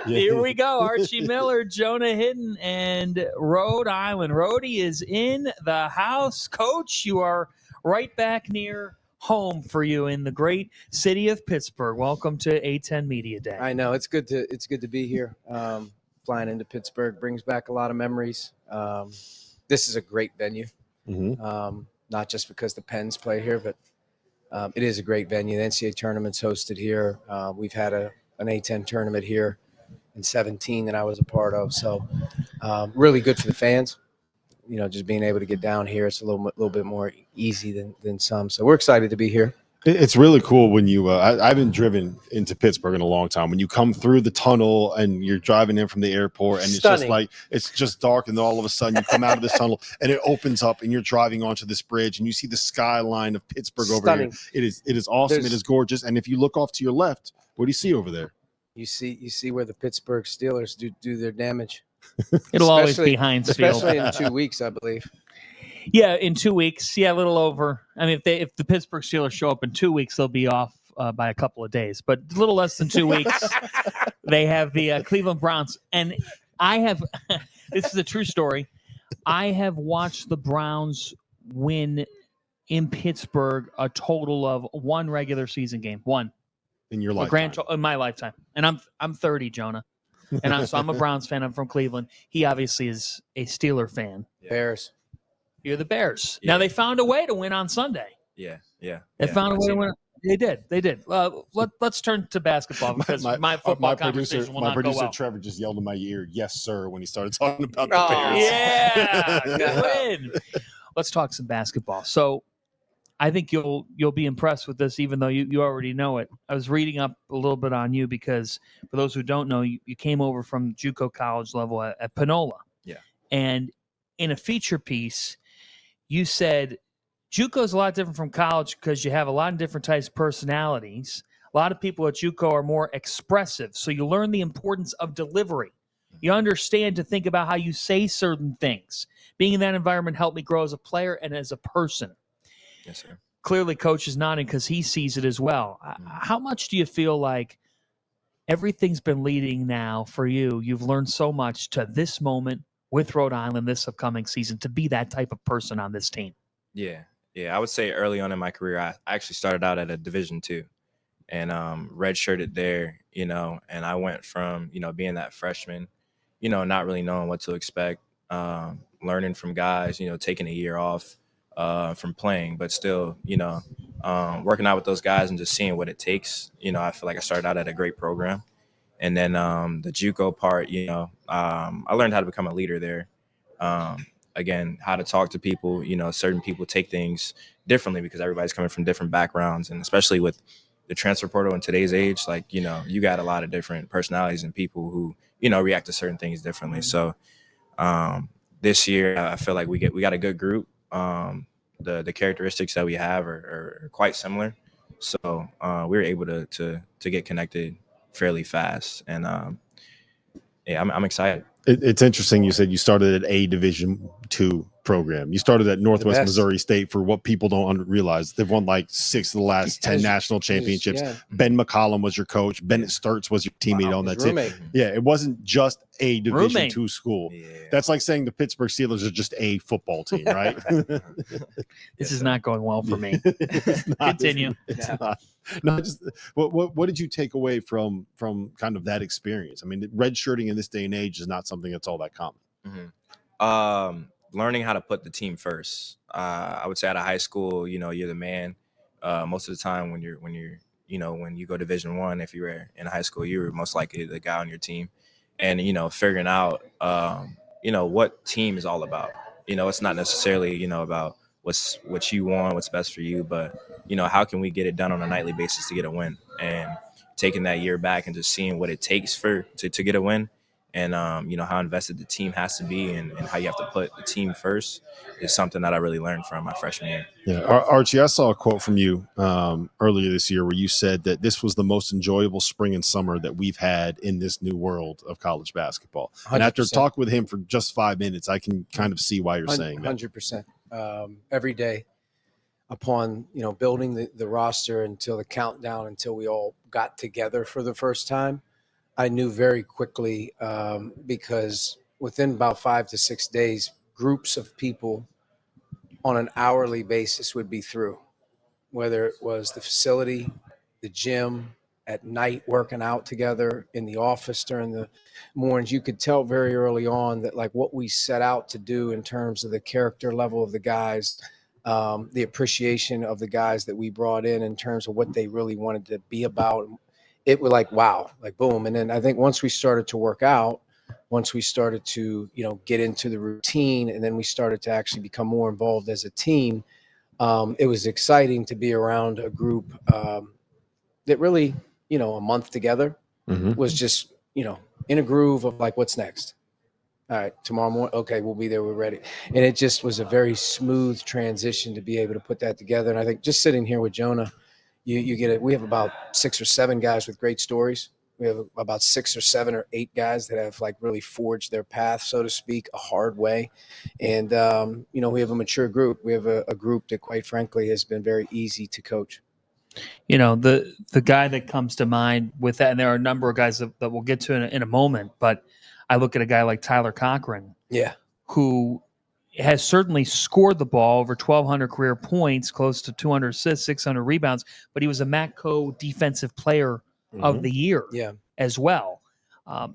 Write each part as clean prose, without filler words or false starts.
Here we go. Archie Miller, Jonah Hidden, and Rhode Island. Rhodey is in the house. Coach, you are right back near home for you in the great city of Pittsburgh. Welcome to A10 Media Day. I know. It's good to be here. Flying into Pittsburgh brings back a lot of memories. This is a great venue. Not just because the Pens play here, but it is a great venue. The NCAA tournament's hosted here. We've had an A10 tournament here in 17 that I was a part of. So really good for the fans. You know, just being able to get down here, it's a little bit more easy than some. So we're excited to be here. It's really cool when you I haven't driven into Pittsburgh in a long time. When you come through the tunnel and you're driving in from the airport and it's just dark, and then all of a sudden you come out of this tunnel and it opens up and you're driving onto this bridge and you see the skyline of Pittsburgh over here. It is awesome. It is gorgeous. And if you look off to your left, what do you see over there? You see where the Pittsburgh Steelers do their damage. It'll always be Heinz Field. Especially in 2 weeks, I believe. Yeah, in 2 weeks. Yeah, a little over. I mean, if the Pittsburgh Steelers show up in 2 weeks, they'll be off by a couple of days. But a little less than 2 weeks, they have the Cleveland Browns. And I have – this is a true story. I have watched the Browns win in Pittsburgh a total of one regular season game. One. In your lifetime? In my lifetime. And I'm 30, Jonah. And I'm a Browns fan. I'm from Cleveland. He obviously is a Steeler fan. Bears. You're the Bears. Yeah. Now, they found a way to win on Sunday. Yeah. They found a way to win. They did. Let's turn to basketball because my football conversation will not go well. Trevor just yelled in my ear, "Yes, sir," when he started talking about the Bears. Yeah, good win. Let's talk some basketball. So I think you'll be impressed with this, even though you already know it. I was reading up a little bit on you because, for those who don't know, you came over from JUCO college level at Panola. Yeah. And in a feature piece, you said JUCO is a lot different from college because you have a lot of different types of personalities. A lot of people at JUCO are more expressive, so you learn the importance of delivery. You understand to think about how you say certain things. Being in that environment helped me grow as a player and as a person. Yes, sir. Clearly, Coach is nodding because he sees it as well. How much do you feel like everything's been leading now for you? You've learned so much to this moment with Rhode Island this upcoming season to be that type of person on this team. Yeah. I would say early on in my career, I actually started out at a Division II and redshirted there, and I went from, being that freshman, not really knowing what to expect, learning from guys, taking a year off from playing, but still, working out with those guys and just seeing what it takes. I feel like I started out at a great program. And then the JUCO part, I learned how to become a leader there. Again, how to talk to people. Certain people take things differently because everybody's coming from different backgrounds. And especially with the transfer portal in today's age, you got a lot of different personalities and people who, react to certain things differently. So this year, I feel like we got a good group. The characteristics that we have are quite similar. So we were able to get connected fairly fast. And I'm excited. It's interesting. You said you started at a Division II program. You started at Northwest Missouri State for what people don't realize. They've won like 6 of the last 10 national championships. Yeah. Ben McCollum was your coach. Bennett Sturts was your teammate on that team. Yeah, it wasn't just a Division II school. Yeah. That's like saying the Pittsburgh Steelers are just a football team, right? This is not going well for me. Continue. It's not. No, just what did you take away from kind of that experience? I mean, redshirting in this day and age is not something that's all that common. Mm-hmm. Learning how to put the team first. I would say out of high school, you're the man. Most of the time when you go Division I, if you were in high school, you were most likely the guy on your team. And, figuring out, what team is all about. It's not necessarily, about what you want, what's best for you, but, how can we get it done on a nightly basis to get a win? And taking that year back and just seeing what it takes to get a win. And, how invested the team has to be and how you have to put the team first is something that I really learned from my freshman year. Yeah. Archie, I saw a quote from you earlier this year where you said that this was the most enjoyable spring and summer that we've had in this new world of college basketball. 100%. And after talking with him for just 5 minutes, I can kind of see why you're saying that. 100%. Every day upon, building the roster until the countdown, until we all got together for the first time, I knew very quickly because within about 5 to 6 days, groups of people on an hourly basis would be through, whether it was the facility, the gym, at night working out together, in the office during the mornings. You could tell very early on that like what we set out to do in terms of the character level of the guys, the appreciation of the guys that we brought in terms of what they really wanted to be about. It was like, wow, like boom. And then I think once we started to work out, once we started to, get into the routine, and then we started to actually become more involved as a team, it was exciting to be around a group that really, a month together was just, in a groove of like, what's next? All right, tomorrow morning, okay, we'll be there, we're ready. And it just was a very smooth transition to be able to put that together. And I think just sitting here with Jonah, you get it. We have about 6 or 7 guys with great stories. We have about 6 or 7 or 8 guys that have like really forged their path, so to speak, a hard way. And, we have a mature group. We have a group that, quite frankly, has been very easy to coach. The guy that comes to mind with that, and there are a number of guys that we'll get to in a moment, but I look at a guy like Tyler Cochran, who has certainly scored the ball over 1,200 career points, close to 200 assists, 600 rebounds, but he was a Matco Defensive Player of the Year as well. How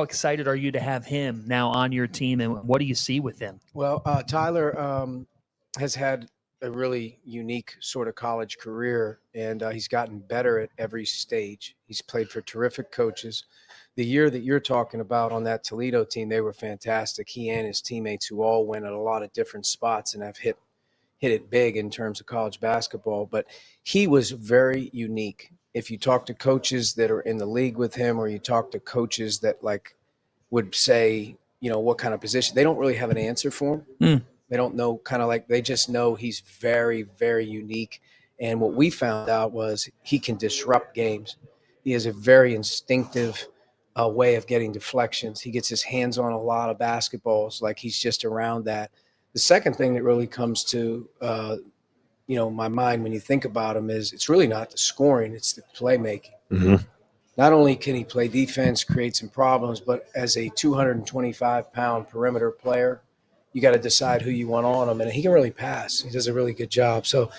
excited are you to have him now on your team, and what do you see with him? Well, Tyler has had a really unique sort of college career, and he's gotten better at every stage. He's played for terrific coaches. The year that you're talking about on that Toledo team, they were fantastic. He and his teammates, who all went at a lot of different spots and have hit it big in terms of college basketball. But he was very unique. If you talk to coaches that are in the league with him, or you talk to coaches that like would say, what kind of position, they don't really have an answer for him. They don't know, kind of like, they just know he's very, very unique. And what we found out was he can disrupt games. He has a very instinctive way of getting deflections. He gets his hands on a lot of basketballs, like he's just around that. The second thing that really comes to, my mind when you think about him is it's really not the scoring, it's the playmaking. Not only can he play defense, create some problems, but as a 225-pound perimeter player, you got to decide who you want on him, and he can really pass. He does a really good job. So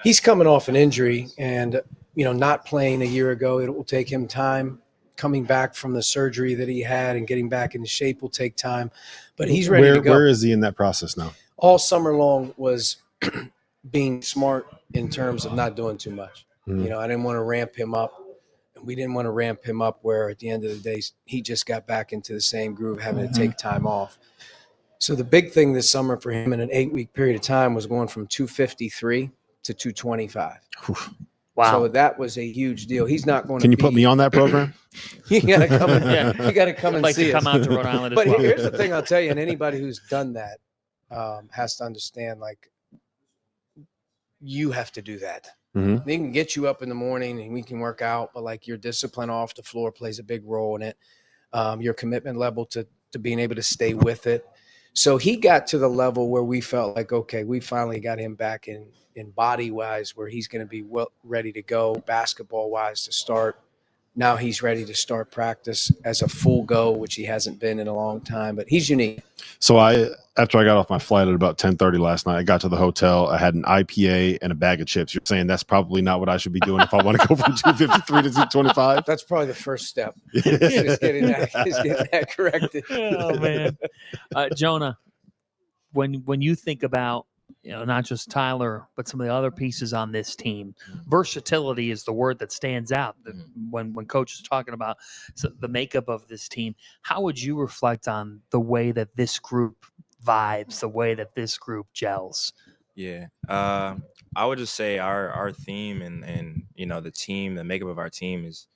he's coming off an injury, and not playing a year ago, it will take him time. Coming back from the surgery that he had and getting back into shape will take time, but he's ready to go. Where is he in that process now? All summer long was being smart in terms of not doing too much. I didn't want to ramp him up. We didn't want to ramp him up where at the end of the day, he just got back into the same groove, having to take time off. So the big thing this summer for him in an 8-week period of time was going from 253 to 225. Wow. So that was a huge deal. He's not going to Can you put me on that program? You got to come and, you got to come and like see to come us. out to Rhode Island as But well. here's the thing I'll tell you, and anybody who's done that has to understand, like, you have to do that. They can get you up in the morning and we can work out, but like your discipline off the floor plays a big role in it. Your commitment level to being able to stay with it. So he got to the level where we felt like, okay, we finally got him back in body wise, where he's going to be ready to go basketball wise to start. Now he's ready to start practice as a full go, which he hasn't been in a long time, but he's unique. So after I got off my flight at about 10:30 last night, I got to the hotel. I had an IPA and a bag of chips. You're saying that's probably not what I should be doing if I want to go from 253 to 225? That's probably the first step. is getting that corrected. Oh man, Jonah, when you think about not just Tyler, but some of the other pieces on this team, versatility is the word that stands out. When Coach is talking about the makeup of this team, how would you reflect on the way that this group vibes, the way that this group gels? Yeah, I would just say our theme and the team, the makeup of our team is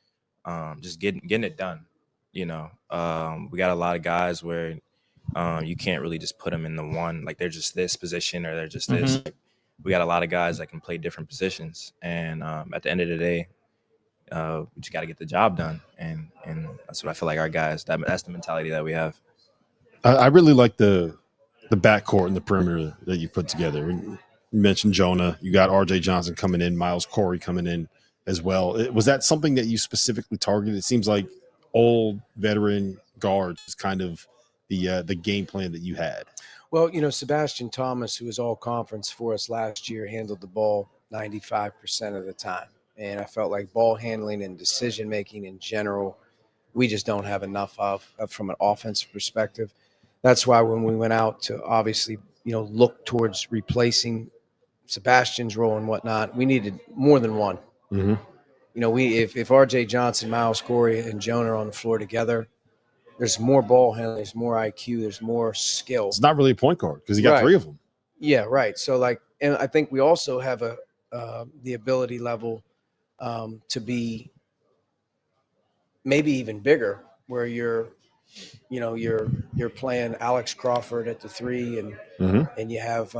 just getting it done. We got a lot of guys where you can't really just put them in the one, like they're just this position or they're just this. Like, we got a lot of guys that can play different positions, and at the end of the day, we just got to get the job done, and that's what I feel like our guys. That's the mentality that we have. I really like the backcourt and the perimeter that you put together. You mentioned Jonah. You got R.J. Johnson coming in, Miles Corey coming in as well. Was that something that you specifically targeted? It seems like old veteran guards is kind of the game plan that you had. Well, Sebastian Thomas, who was all conference for us last year, handled the ball 95% of the time. And I felt like ball handling and decision making in general, we just don't have enough of from an offensive perspective. That's why when we went out to obviously, look towards replacing Sebastian's role and whatnot, we needed more than one. Mm-hmm. If RJ Johnson, Miles Corey, and Jonah are on the floor together, there's more ball handling, there's more IQ, there's more skill. It's not really a point guard because you got three of them. Yeah, right. So and I think we also have the ability level to be maybe even bigger, where you're playing Alex Crawford at the 3, and you have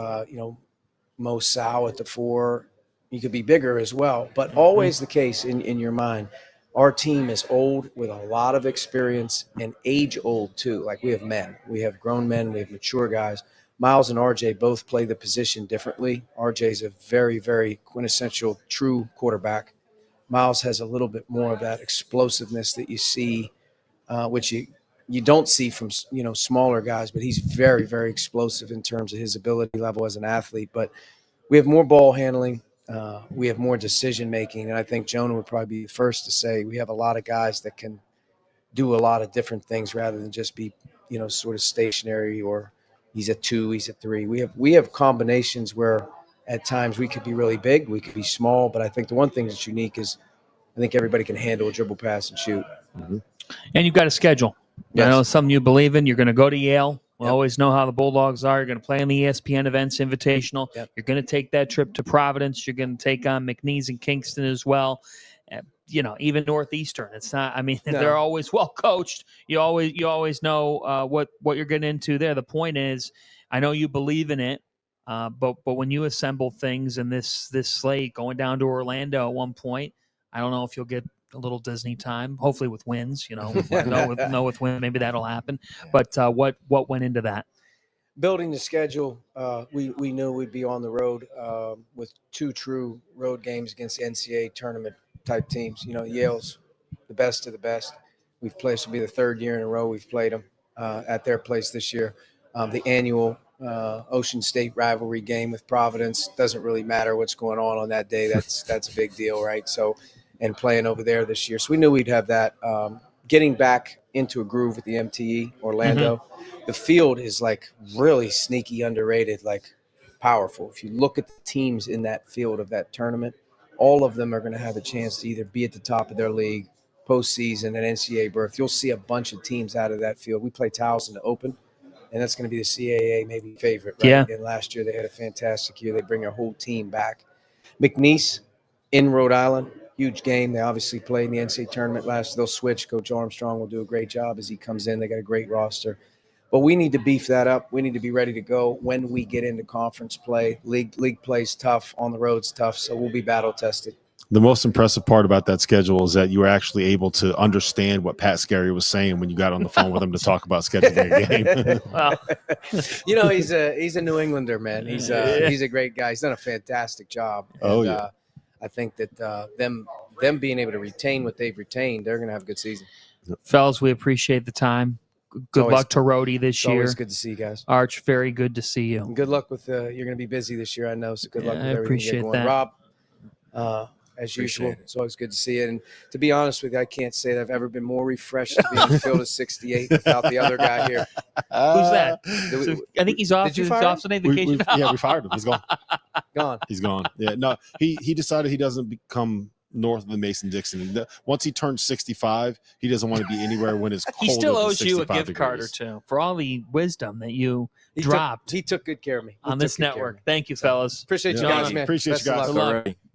Mo Sal at the 4. You could be bigger as well, but always the case in your mind. Our team is old with a lot of experience and age old too. Like we have men, we have grown men, we have mature guys. Miles and RJ both play the position differently. RJ is a very, very quintessential true quarterback. Miles has a little bit more of that explosiveness that you see, which you don't see from smaller guys, but he's very, very explosive in terms of his ability level as an athlete. But we have more ball handling. We have more decision making, and I think Jonah would probably be the first to say we have a lot of guys that can do a lot of different things rather than just be, sort of stationary, or he's a 2, he's a 3. We have combinations where at times we could be really big, we could be small, but I think the one thing that's unique is I think everybody can handle a dribble, pass, and shoot. Mm-hmm. And you've got a schedule. Yes. I know something you believe in. You're going to go to Yale. We always know how the Bulldogs are. You're going to play in the ESPN Events Invitational. Yep. You're going to take that trip to Providence. You're going to take on McNeese and Kingston as well. Even Northeastern. It's not. I mean, they're always well coached. You always know what you're getting into there. The point is, I know you believe in it, but when you assemble things in this slate, going down to Orlando at one point, I don't know if you'll get a little Disney time, hopefully with wins, with wins, maybe that'll happen. But what went into that? Building the schedule, we knew we'd be on the road with 2 true road games against NCAA tournament type teams. Yale's the best of the best. We've played, this will be the 3rd year in a row we've played them at their place this year. The annual Ocean State rivalry game with Providence, doesn't really matter what's going on that day. That's a big deal, right? So, and playing over there this year. So we knew we'd have that. Getting back into a groove with the MTE Orlando. Mm-hmm. The field is really sneaky underrated, powerful. If you look at the teams in that field of that tournament, all of them are going to have a chance to either be at the top of their league, postseason, and NCAA berth. You'll see a bunch of teams out of that field. We play Towson to open, and that's going to be the CAA maybe favorite, right? Yeah. And last year they had a fantastic year. They bring their whole team back. McNeese in Rhode Island. Huge game. They obviously played in the NCAA tournament last year. They'll switch. Coach Armstrong will do a great job as he comes in. They got a great roster. But we need to beef that up. We need to be ready to go when we get into conference play. League play's tough. On the road's tough. So we'll be battle tested. The most impressive part about that schedule is that you were actually able to understand what Pat Scarry was saying when you got on the phone with him to talk about scheduling a game. He's a New Englander, man. He's a great guy. He's done a fantastic job. I think that them being able to retain what they've retained, they're going to have a good season. Fellas, we appreciate the time. Good luck to Rhode this year. Always good to see you guys. Arch, very good to see you. And good luck with you're going to be busy this year, I know. So good luck with everything. I appreciate going. that. Rob, as usual, it's always good to see you. And to be honest with you, I can't say that I've ever been more refreshed to be on the field of 68 without the other guy here. Who's that? I think he's off. Did you he's fire off today vacation. We fired him. He's gone. He's gone. Yeah, no, he decided he doesn't become north of the Mason-Dixon. Once he turns 65, he doesn't want to be anywhere when it's cold. He still owes you a gift card or two for all the wisdom that you dropped. He took good care of me on this network. Thank you, fellas. Appreciate you guys, man. Appreciate you guys.